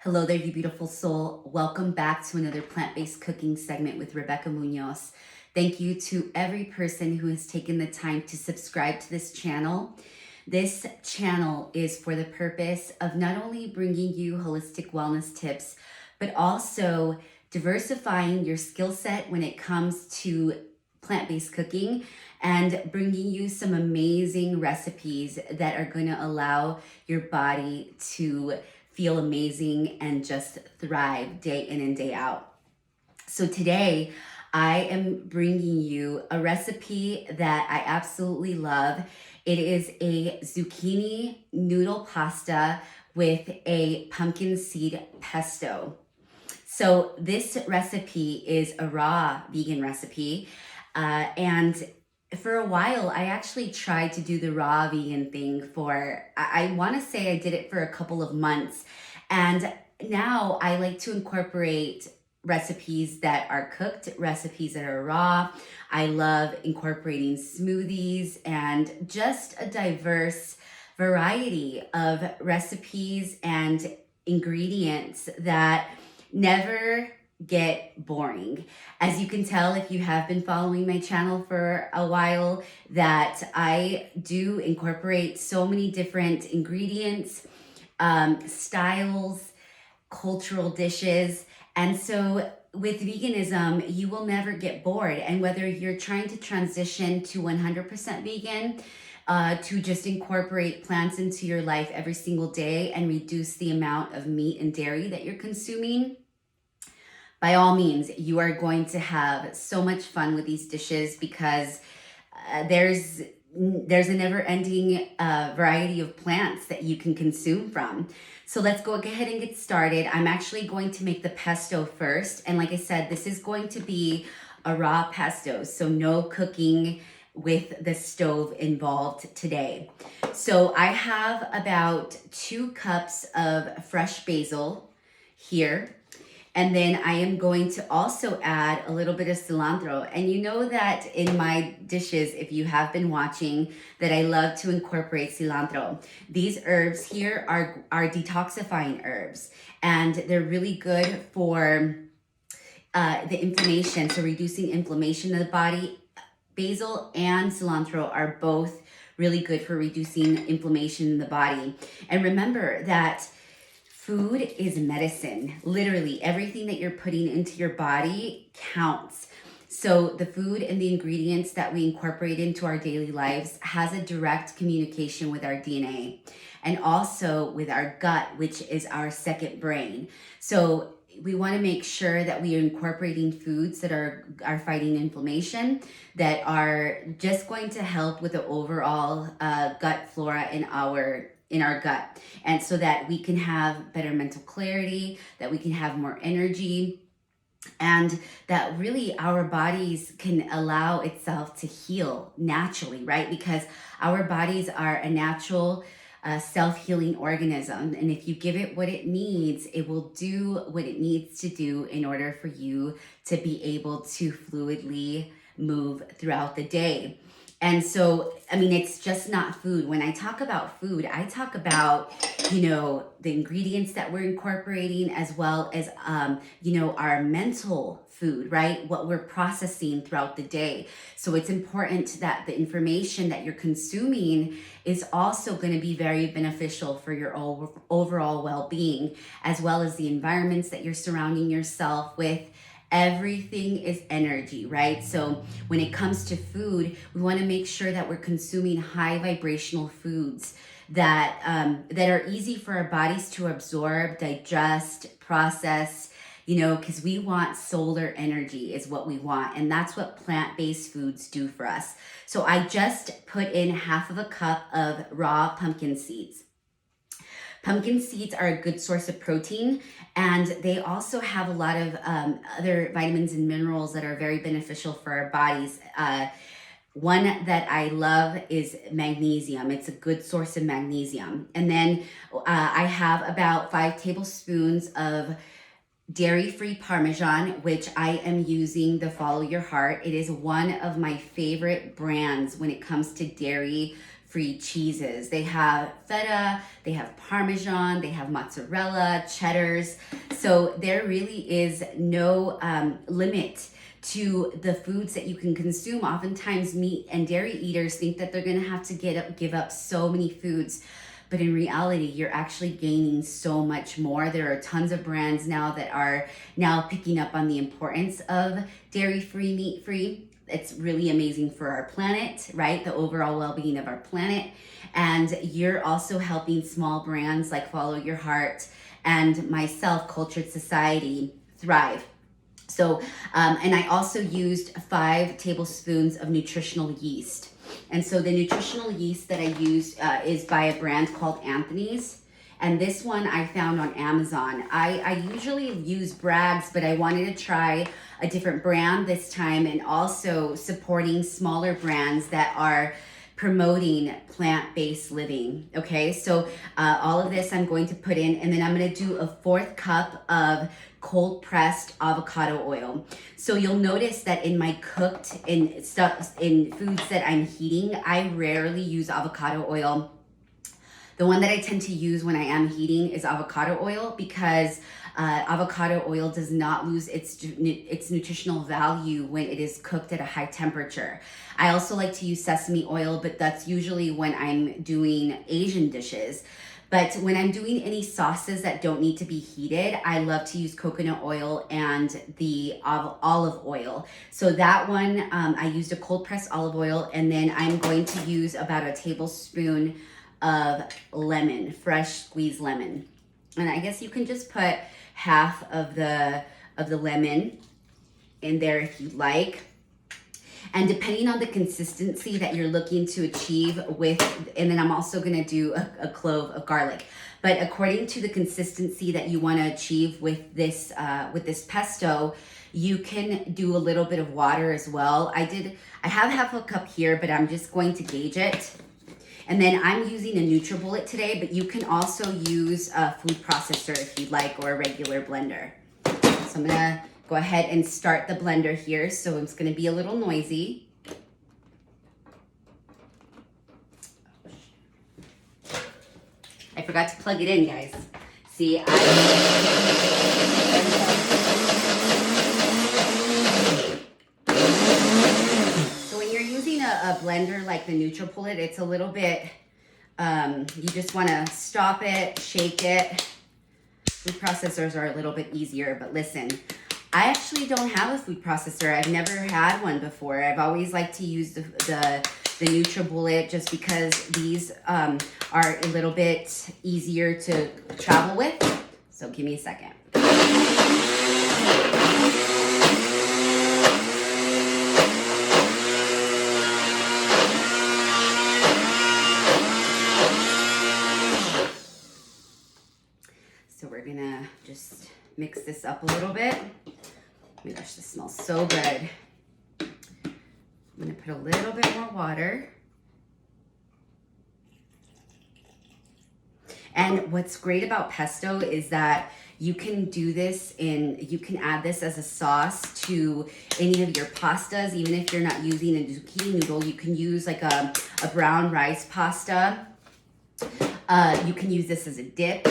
Hello there, you beautiful soul. Welcome back to another plant-based cooking segment with Rebecca Munoz. Thank you to every person who has taken the time to subscribe to this channel. This channel is for the purpose of not only bringing you holistic wellness tips, but also diversifying your skill set when it comes to plant-based cooking and bringing you some amazing recipes that are going to allow your body to feel amazing and just thrive day in and day out. So today I am bringing you a recipe that I absolutely love. It is a zucchini noodle pasta with a pumpkin seed pesto. So this recipe is a raw vegan recipe, and for a while, I actually tried to do the raw vegan thing for, I want to say I did it for a couple of months. And now I like to incorporate recipes that are cooked, recipes that are raw. I love incorporating smoothies and just a diverse variety of recipes and ingredients that never get boring. As you can tell, if you have been following my channel for a while, that I do incorporate so many different ingredients, styles, cultural dishes. And so with veganism, you will never get bored. And whether you're trying to transition to 100% vegan, to just incorporate plants into your life every single day and reduce the amount of meat and dairy that you're consuming, by all means, you are going to have so much fun with these dishes because there's a never-ending variety of plants that you can consume from. So let's go ahead and get started. I'm actually going to make the pesto first. And like I said, this is going to be a raw pesto, so no cooking with the stove involved today. So I have about 2 cups of fresh basil here. And then I am going to also add a little bit of cilantro. And you know that in my dishes, if you have been watching, that I love to incorporate cilantro. These herbs here are detoxifying herbs, and they're really good for the inflammation, so reducing inflammation in the body. Basil and cilantro are both really good for reducing inflammation in the body. And remember that food is medicine. Literally, everything that you're putting into your body counts. So the food and the ingredients that we incorporate into our daily lives has a direct communication with our DNA and also with our gut, which is our second brain. So we want to make sure that we are incorporating foods that are fighting inflammation, that are just going to help with the overall gut flora in our gut, and so that we can have better mental clarity, that we can have more energy, and that really our bodies can allow itself to heal naturally, right? Because our bodies are a natural self-healing organism, and if you give it what it needs, it will do what it needs to do in order for you to be able to fluidly move throughout the day. And so, I mean, it's just not food. When I talk about food, I talk about, the ingredients that we're incorporating, as well as, our mental food, right? What we're processing throughout the day. So it's important that the information that you're consuming is also going to be very beneficial for your overall well-being, as well as the environments that you're surrounding yourself with. Everything is energy, right? So when it comes to food, we want to make sure that we're consuming high vibrational foods that are easy for our bodies to absorb, digest, process, because we want solar energy is what we want. And that's what plant-based foods do for us. So I just put in 1/2 cup of raw pumpkin seeds. Pumpkin seeds are a good source of protein, and they also have a lot of other vitamins and minerals that are very beneficial for our bodies. One that I love is magnesium. It's a good source of magnesium. And then I have about 5 tablespoons of dairy-free Parmesan, which I am using the Follow Your Heart. It is one of my favorite brands when it comes to dairy dairy-free cheeses. They have feta, they have parmesan, they have mozzarella, cheddars. So there really is no limit to the foods that you can consume. Oftentimes meat and dairy eaters think that they're gonna have to give up so many foods, but in reality, you're actually gaining so much more. There are tons of brands now that are now picking up on the importance of dairy-free, meat-free. It's really amazing for our planet, right? The overall well-being of our planet. And you're also helping small brands like Follow Your Heart and myself, Cultured Society, thrive. So, and I also used 5 tablespoons of nutritional yeast. And so the nutritional yeast that I use is by a brand called Anthony's. And this one I found on Amazon. I usually use Bragg's, but I wanted to try a different brand this time, and also supporting smaller brands that are promoting plant-based living. Okay, so all of this I'm going to put in, and then I'm going to do a 1/4 cup of cold pressed avocado oil. So you'll notice that in my cooked in foods that I'm heating, I rarely use avocado oil. The one that I tend to use when I am heating is avocado oil, because avocado oil does not lose its nutritional value when it is cooked at a high temperature. I also like to use sesame oil, but that's usually when I'm doing Asian dishes. But when I'm doing any sauces that don't need to be heated, I love to use coconut oil and the olive oil. So that one, I used a cold pressed olive oil, and then I'm going to use about a tablespoon of lemon, fresh squeezed lemon. And I guess you can just put half of the lemon in there if you like. And depending on the consistency that you're looking to achieve with, and then I'm also gonna do a clove of garlic. But according to the consistency that you wanna achieve with this pesto, you can do a little bit of water as well. I have half a cup here, but I'm just going to gauge it. And then I'm using a NutriBullet today, but you can also use a food processor if you'd like, or a regular blender. So I'm gonna go ahead and start the blender here. So it's gonna be a little noisy. I forgot to plug it in, guys. See, a blender like the NutriBullet, it's a little bit, you just want to stop it, shake it. Food processors are a little bit easier, but listen, I actually don't have a food processor. I've never had one before. I've always liked to use the NutriBullet just because these are a little bit easier to travel with. So give me a second. So we're gonna just mix this up a little bit. Oh my gosh, this smells so good. I'm gonna put a little bit more water. And what's great about pesto is that you can do this you can add this as a sauce to any of your pastas. Even if you're not using a zucchini noodle, you can use like a brown rice pasta. You can use this as a dip.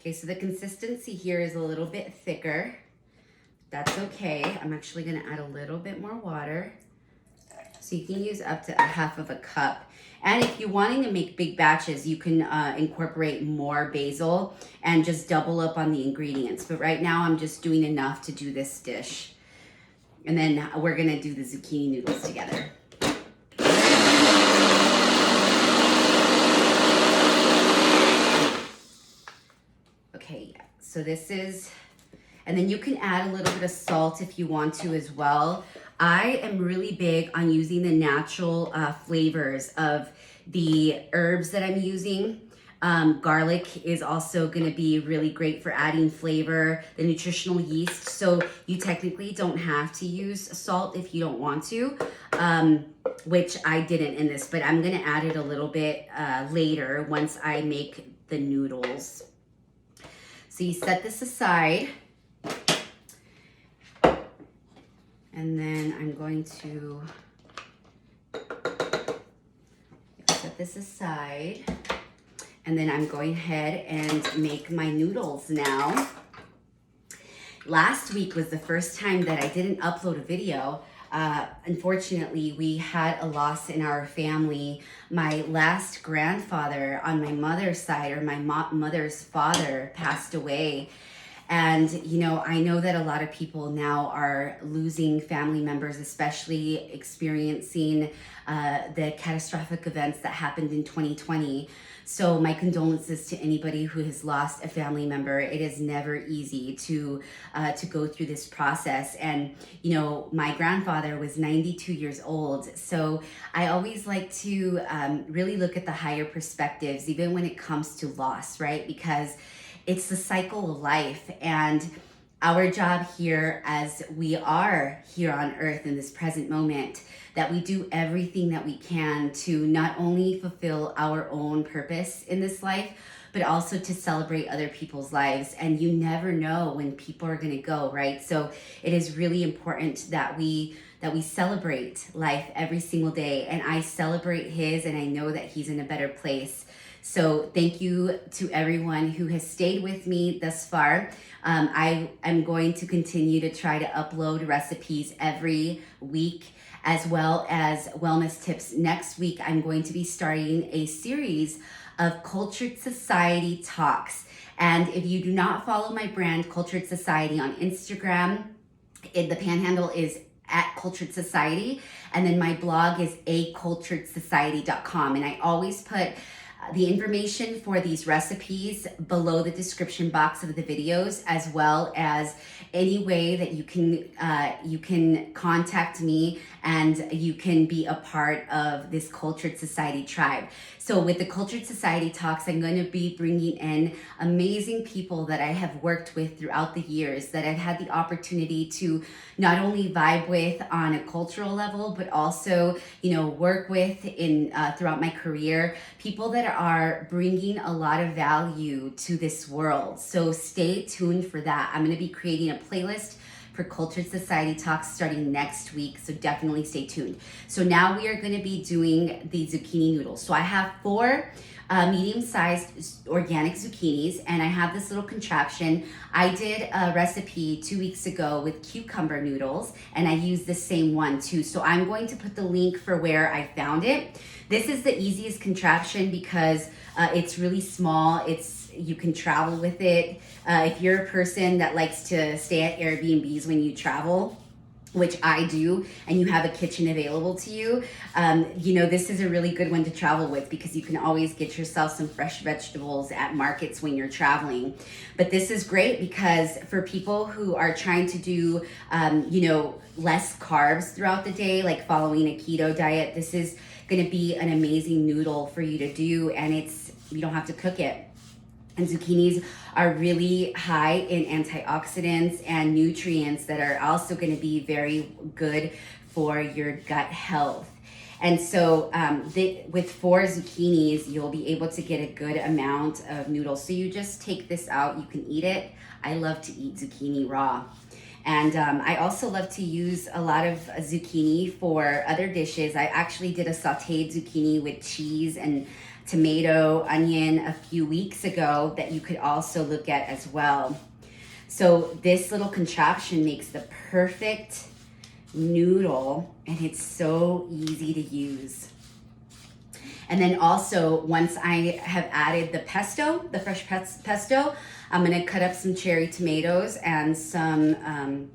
Okay, so the consistency here is a little bit thicker. That's okay. I'm actually gonna add a little bit more water. So you can use up to 1/2 cup. And if you're wanting to make big batches, you can incorporate more basil and just double up on the ingredients. But right now I'm just doing enough to do this dish. And then we're gonna do the zucchini noodles together. Okay, so this is, and then you can add a little bit of salt if you want to as well. I am really big on using the natural flavors of the herbs that I'm using. Garlic is also going to be really great for adding flavor. The nutritional yeast. So you technically don't have to use salt if you don't want to, which I didn't in this, but I'm going to add it a little bit later once I make the noodles. So you set this aside. And then I'm going to set this aside. And then I'm going ahead and make my noodles now. Last week was the first time that I didn't upload a video. Unfortunately, we had a loss in our family. My last grandfather on my mother's side, or my mother's father, passed away. And, you know, I know that a lot of people now are losing family members, especially experiencing the catastrophic events that happened in 2020. So my condolences to anybody who has lost a family member. It is never easy to go through this process. And, you know, my grandfather was 92 years old. So I always like to really look at the higher perspectives, even when it comes to loss, right? Because it's the cycle of life, and our job here, as we are here on earth in this present moment, that we do everything that we can to not only fulfill our own purpose in this life, but also to celebrate other people's lives. And you never know when people are going to go, right? So it is really important that we celebrate life every single day. And I celebrate his, and I know that he's in a better place. So thank you to everyone who has stayed with me thus far. I am going to continue to try to upload recipes every week, as well as wellness tips. Next week, I'm going to be starting a series of Cultured Society Talks. And if you do not follow my brand, Cultured Society, on Instagram, the panhandle is at Cultured Society. And then my blog is aculturedsociety.com. And I always put the information for these recipes below the description box of the videos, as well as any way that you can contact me and you can be a part of this Cultured Society tribe. So with the Cultured Society Talks, I'm going to be bringing in amazing people that I have worked with throughout the years, that I've had the opportunity to not only vibe with on a cultural level, but also, you know, work with in throughout my career, people that are bringing a lot of value to this world. So stay tuned for that. I'm going to be creating a playlist for Cultured Society Talks starting next week, so definitely stay tuned. So now we are going to be doing the zucchini noodles. So I have 4 medium-sized organic zucchinis, and I have this little contraption. I did a recipe 2 weeks ago with cucumber noodles, and I used the same one too. So I'm going to put the link for where I found it. This is the easiest contraption because it's really small. You can travel with it. If you're a person that likes to stay at Airbnbs when you travel, which I do, and you have a kitchen available to you, you know, this is a really good one to travel with because you can always get yourself some fresh vegetables at markets when you're traveling. But this is great because for people who are trying to do, you know, less carbs throughout the day, like following a keto diet, this is going to be an amazing noodle for you to do, and you don't have to cook it. And zucchinis are really high in antioxidants and nutrients that are also going to be very good for your gut health. And so with 4 zucchinis, you'll be able to get a good amount of noodles. So you just take this out, you can eat it. I love to eat zucchini raw. And I also love to use a lot of zucchini for other dishes. I actually did a sauteed zucchini with cheese and tomato, onion a few weeks ago that you could also look at as well. So this little contraption makes the perfect noodle, and it's so easy to use. And then also, once I have added the pesto, the fresh pesto, I'm gonna cut up some cherry tomatoes and some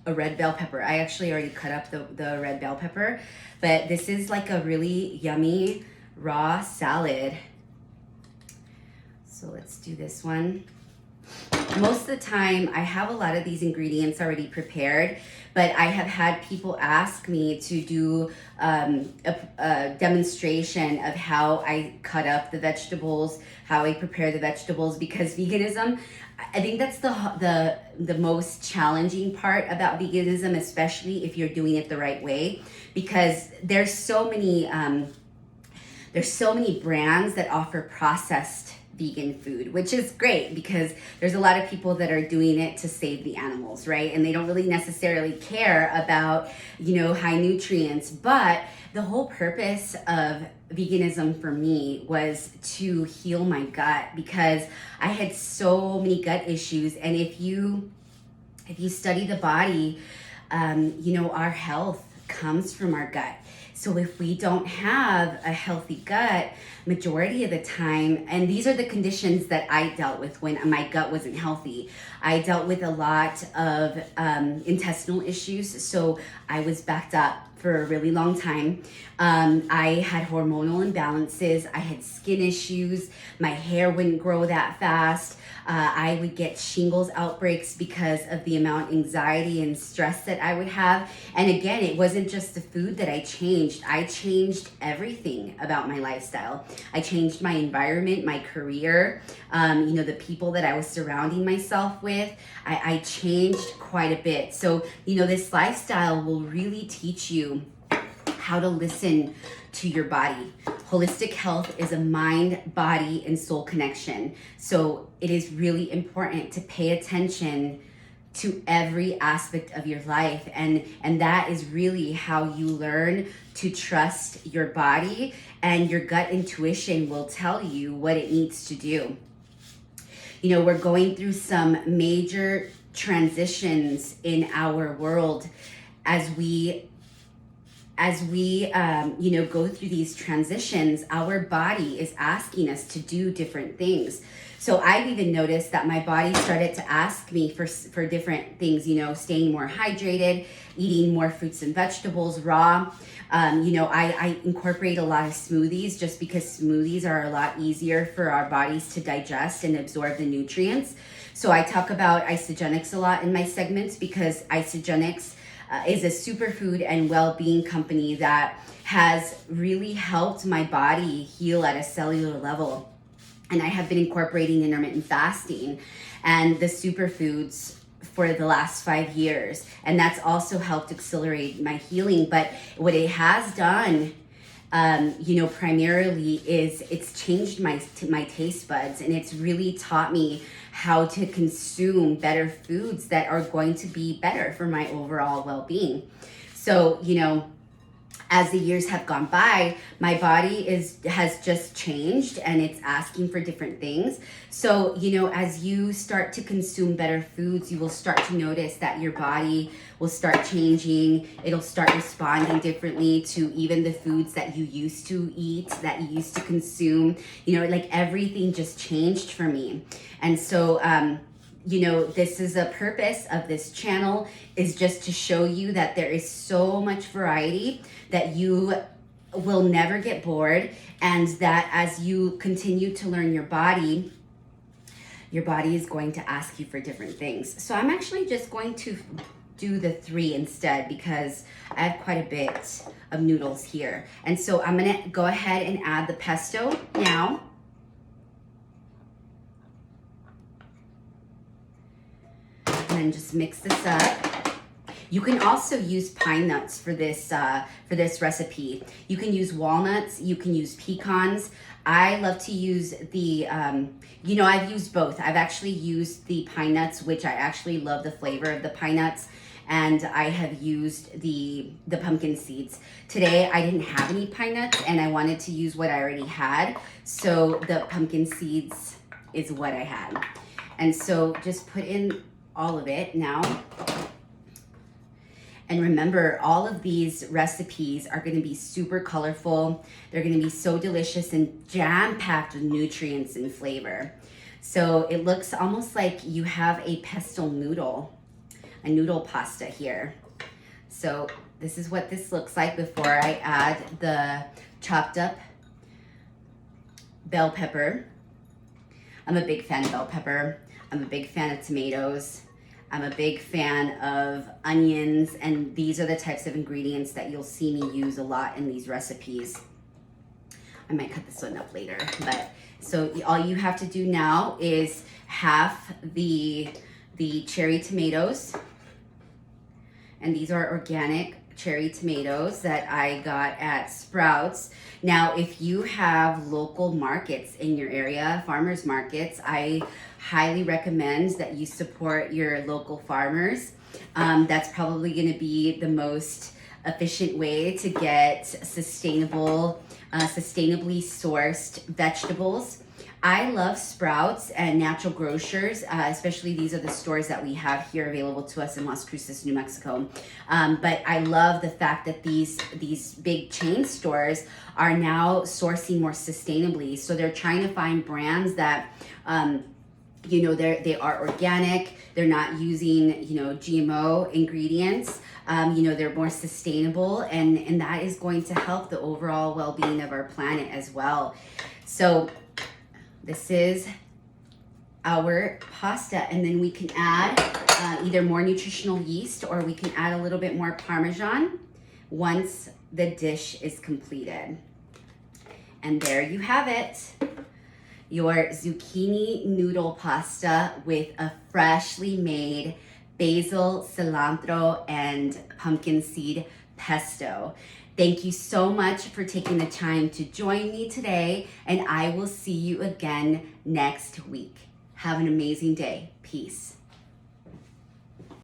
a red bell pepper. I actually already cut up the red bell pepper, but this is like a really yummy raw salad. So let's do this one. most of the time I have a lot of these ingredients already prepared, but I have had people ask me to do a demonstration of how I cut up the vegetables, how I prepare the vegetables, because veganism, I think that's the most challenging part about veganism, especially if you're doing it the right way, because there's so many brands that offer processed vegan food, which is great because there's a lot of people that are doing it to save the animals, right? And they don't really necessarily care about, high nutrients. But the whole purpose of veganism for me was to heal my gut, because I had so many gut issues. And if you study the body, our health comes from our gut. So if we don't have a healthy gut, majority of the time, and these are the conditions that I dealt with when my gut wasn't healthy. I dealt with a lot of intestinal issues, so I was backed up for a really long time. I had hormonal imbalances. I had skin issues. My hair wouldn't grow that fast. I would get shingles outbreaks because of the amount of anxiety and stress that I would have. And again, it wasn't just the food that I changed. I changed everything about my lifestyle. I changed my environment, my career, the people that I was surrounding myself with. I changed quite a bit. So, this lifestyle will really teach you how to listen to your body. Holistic health is a mind, body, and soul connection. So it is really important to pay attention to every aspect of your life. And that is really how you learn to trust your body, and your gut intuition will tell you what it needs to do. We're going through some major transitions in our world as we go through these transitions. Our body is asking us to do different things. So I've even noticed that my body started to ask me for different things, staying more hydrated, eating more fruits and vegetables raw. I incorporate a lot of smoothies just because smoothies are a lot easier for our bodies to digest and absorb the nutrients. So I talk about isogenics a lot in my segments, because isogenics is a superfood and well-being company that has really helped my body heal at a cellular level. And I have been incorporating intermittent fasting and the superfoods for the last 5 years. And that's also helped accelerate my healing. But what it has done, primarily is it's changed my taste buds, and it's really taught me how to consume better foods that are going to be better for my overall well-being. So, as the years have gone by, my body has just changed, and it's asking for different things. So, as you start to consume better foods, you will start to notice that your body will start changing. It'll start responding differently to even the foods that you used to eat, that you used to consume. Everything just changed for me. And so, this is a purpose of this channel, is just to show you that there is so much variety that you will never get bored, and that as you continue to learn your body is going to ask you for different things. So I'm actually just going to do the 3 instead, because I have quite a bit of noodles here. And so I'm gonna go ahead and add the pesto now. And then just mix this up. You can also use pine nuts for this recipe. You can use walnuts, you can use pecans. I love to use the, I've used both. I've actually used the pine nuts, which I actually love the flavor of the pine nuts. And I have used the pumpkin seeds. Today I didn't have any pine nuts, and I wanted to use what I already had. So the pumpkin seeds is what I had. And so just put in all of it now. And remember, all of these recipes are going to be super colorful. They're going to be so delicious and jam-packed with nutrients and flavor. So it looks almost like you have a pesto noodle, a noodle pasta here. So this is what this looks like before I add the chopped up bell pepper. I'm a big fan of bell pepper. I'm a big fan of tomatoes. I'm a big fan of onions, and these are the types of ingredients that you'll see me use a lot in these recipes. I might cut this one up later, but so all you have to do now is half the cherry tomatoes, and these are organic cherry tomatoes that I got at Sprouts. Now, if you have local markets in your area, farmers markets, I highly recommend that you support your local farmers. That's probably going to be the most efficient way to get sustainably sourced vegetables. I love Sprouts and Natural Grocers, especially these are the stores that we have here available to us in Las Cruces, New Mexico. But I love the fact that these big chain stores are now sourcing more sustainably. So they're trying to find brands that they are organic, they're not using, GMO ingredients, they're more sustainable, and that is going to help the overall well-being of our planet as well. So this is our pasta, and then we can add either more nutritional yeast, or we can add a little bit more Parmesan once the dish is completed. And there you have it. Your zucchini noodle pasta with a freshly made basil, cilantro, and pumpkin seed pesto. Thank you so much for taking the time to join me today, and I will see you again next week. Have an amazing day. Peace.